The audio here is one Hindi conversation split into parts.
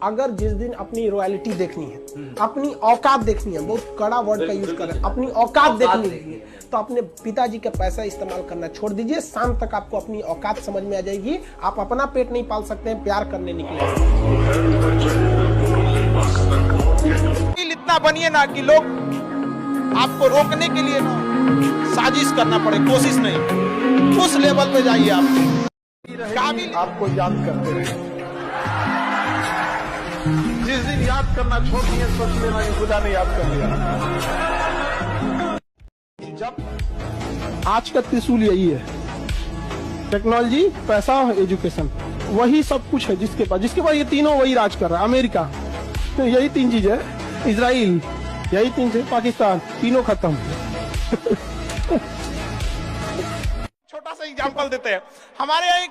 अगर जिस दिन अपनी रॉयल्टी देखनी है, अपनी औकात देखनी है, बहुत कड़ा वर्ड का यूज कर रहे हैं, अपनी औकात देखनी है, तो अपने पिताजी का पैसा इस्तेमाल करना छोड़ दीजिए। शाम तक आपको अपनी औकात समझ में आ जाएगी। आप अपना पेट नहीं पाल सकते हैं, प्यार करने निकले। इतना बनिए ना कि लोग आपको रोकने के लिए ना साजिश करना पड़े, कोशिश नहीं, उस लेवल पे जाइए। आप आपको याद करते रहे। जिस दिन याद करना छोड़ दिए, सोच लेना कि खुदा ने याद कर लिया। जब आज का त्रिशूल यही है, टेक्नोलॉजी, पैसा, एजुकेशन, वही सब कुछ है जिसके पास ये तीनों वही राज कर रहा है। अमेरिका, तो यही तीन चीज है, इजराइल, यही तीन चीज, पाकिस्तान, तीनों खत्म। छोटा सा एग्जांपल देते हैं। हमारे यहाँ एक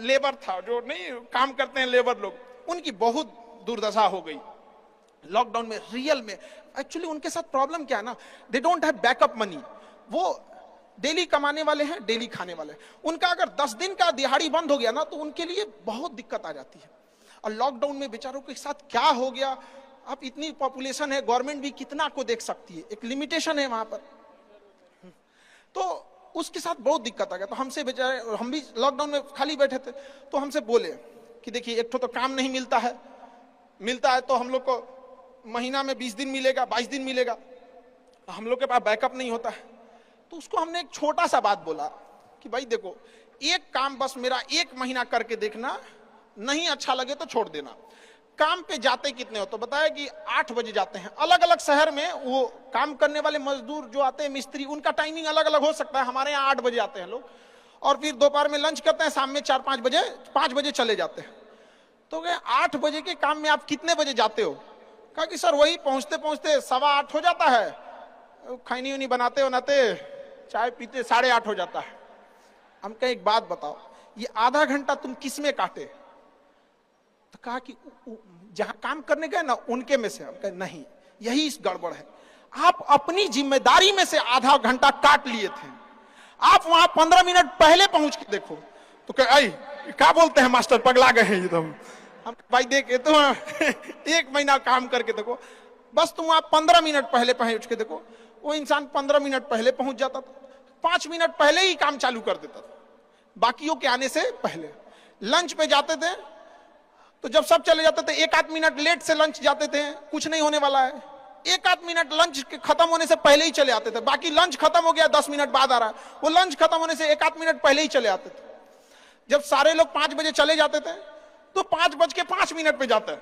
लेबर था, जो नहीं काम करते हैं लेबर लोग, उनकी बहुत दुर्दशा हो गई लॉकडाउन में। रियल में एक्चुअली उनके साथ प्रॉब्लम क्या है ना, they don't have backup money. वो डेली कमाने वाले हैं, डेली खाने वाले हैं। उनका अगर 10 दिन का दिहाड़ी बंद हो गया ना, तो उनके लिए बहुत दिक्कत आ जाती है। और लॉकडाउन में बेचारों के साथ क्या हो गया, अब इतनी पॉपुलेशन है, गवर्नमेंट भी कितना को देख सकती है, एक लिमिटेशन है वहां पर, तो उसके साथ बहुत दिक्कत आ गया। तो हमसे बेचारे, हम भी लॉकडाउन में खाली बैठे थे, तो हमसे बोले कि देखिए, एक तो काम नहीं मिलता है तो हम लोग को महीना में 20 दिन मिलेगा, 22 दिन मिलेगा, हम लोग के पास बैकअप नहीं होता है। तो उसको हमने एक छोटा सा बात बोला कि भाई देखो, एक काम बस मेरा 1 महीना करके देखना, नहीं अच्छा लगे तो छोड़ देना। काम पे जाते कितने हो, तो बताया कि 8 बजे जाते हैं। अलग अलग शहर में वो काम करने वाले मजदूर जो आते हैं, मिस्त्री, उनका टाइमिंग अलग अलग हो सकता है। हमारे यहाँ 8 बजे आते हैं लोग, और फिर दोपहर में लंच करते हैं, शाम में 4-5 बजे, 5 बजे चले जाते हैं। तो कहे 8 बजे के काम में आप कितने बजे जाते हो? कहा कि सर वही पहुंचते पहुंचते 7:15 हो जाता है, खैनी उनी बनाते चाय पीते 8:30 हो जाता है। हम कहे एक बात बताओ, ये आधा घंटा तुम किस में काटे? तो कहा कि जहां काम करने गए ना, उनके में से। हम कहे नहीं, यही इस गड़बड़ है। आप अपनी जिम्मेदारी में से आधा घंटा काट लिए थे, आप वहां 15 मिनट पहले पहुंच के देखो। तो कहे क्या बोलते हैं मास्टर, पगला गए हैं एकदम। हम भाई देख, तो 1 महीना काम करके देखो, बस तुम आप 15 मिनट पहले पहुंच के देखो। वो इंसान 15 मिनट पहले पहुंच जाता था, 5 मिनट पहले ही काम चालू कर देता था, बाकियों के आने से पहले। लंच पे जाते थे, तो जब सब चले जाते थे, 1-8 मिनट लेट से लंच जाते थे, कुछ नहीं होने वाला है। 1-8 मिनट लंच खत्म होने से पहले ही चले आते थे। बाकी लंच खत्म हो गया, 10 मिनट बाद आ रहा है, वो लंच खत्म होने से 1-8 मिनट पहले ही चले आते थे। जब सारे लोग 5 बजे चले जाते थे, तो 5:05 पे जाते हैं।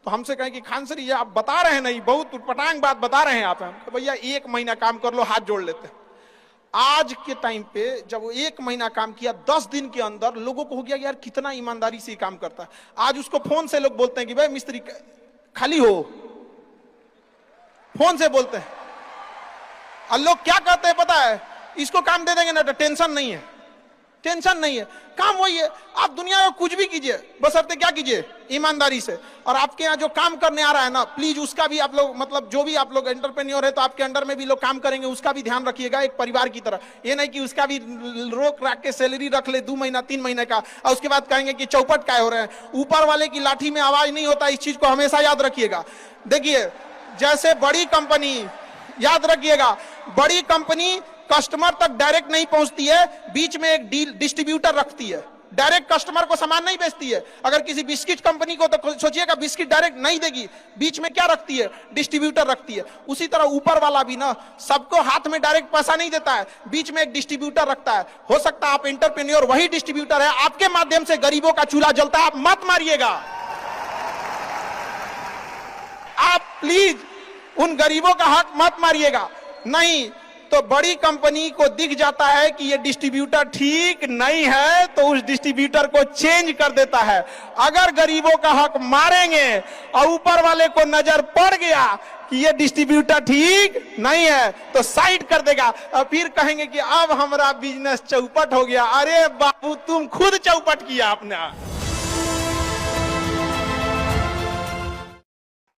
तो हमसे कहें कि खान सर, ये आप बता रहे हैं नहीं, बहुत उटपटांग बात बता रहे हैं आप। तो भैया 1 महीना काम कर लो, हाथ जोड़ लेते हैं। आज के टाइम पे जब वो 1 महीना काम किया, 10 दिन के अंदर लोगों को हो गया यार कितना ईमानदारी से काम करता है। आज उसको फोन से लोग बोलते हैं कि भाई मिस्त्री खाली हो, फोन से बोलते हैं। और लोग क्या कहते हैं पता है, इसको काम दे देंगे ना तो टेंशन नहीं है, टेंशन नहीं है, काम वही है। आप दुनिया में कुछ भी कीजिए, बशर्ते क्या कीजिए, ईमानदारी से। और आपके यहाँ जो काम करने आ रहा है ना, प्लीज उसका भी आप लोग, मतलब जो भी आप लोग एंटरप्रेन्योर है, तो आपके अंडर में भी लोग काम करेंगे, उसका भी ध्यान रखिएगा एक परिवार की तरह। ये नहीं कि उसका भी रोक रख के सैलरी रख ले 2 महीना 3 महीने का, और उसके बाद कहेंगे कि चौपट काय हो रहे हैं। ऊपर वाले की लाठी में आवाज नहीं होता, इस चीज को हमेशा याद रखिएगा। देखिए, जैसे बड़ी कंपनी, याद रखिएगा, बड़ी कंपनी कस्टमर तक डायरेक्ट नहीं पहुंचती है, बीच में एक डिस्ट्रीब्यूटर रखती है, डायरेक्ट कस्टमर को सामान नहीं बेचती है। अगर किसी बिस्किट कंपनी को, तो सोचिएगा बिस्किट डायरेक्ट नहीं देगी, बीच में क्या रखती है, डिस्ट्रीब्यूटर रखती है। उसी तरह ऊपर वाला भी ना, सबको हाथ में डायरेक्ट पैसा नहीं देता है, बीच में एक डिस्ट्रीब्यूटर रखता है। हो सकता है आप एंटरप्रेन्योर वही डिस्ट्रीब्यूटर है, आपके माध्यम से गरीबों का चूल्हा जलता है। आप मत मारिएगा, आप प्लीज उन गरीबों का हक मत मारिएगा। नहीं तो बड़ी कंपनी को दिख जाता है कि ये डिस्ट्रीब्यूटर ठीक नहीं है, तो उस डिस्ट्रीब्यूटर को चेंज कर देता है। अगर गरीबों का हक मारेंगे और ऊपर वाले को नजर पड़ गया कि ये डिस्ट्रीब्यूटर ठीक नहीं है, तो साइड कर देगा, और फिर कहेंगे कि अब हमारा बिजनेस चौपट हो गया। अरे बाबू, तुम खुद चौपट किया अपना।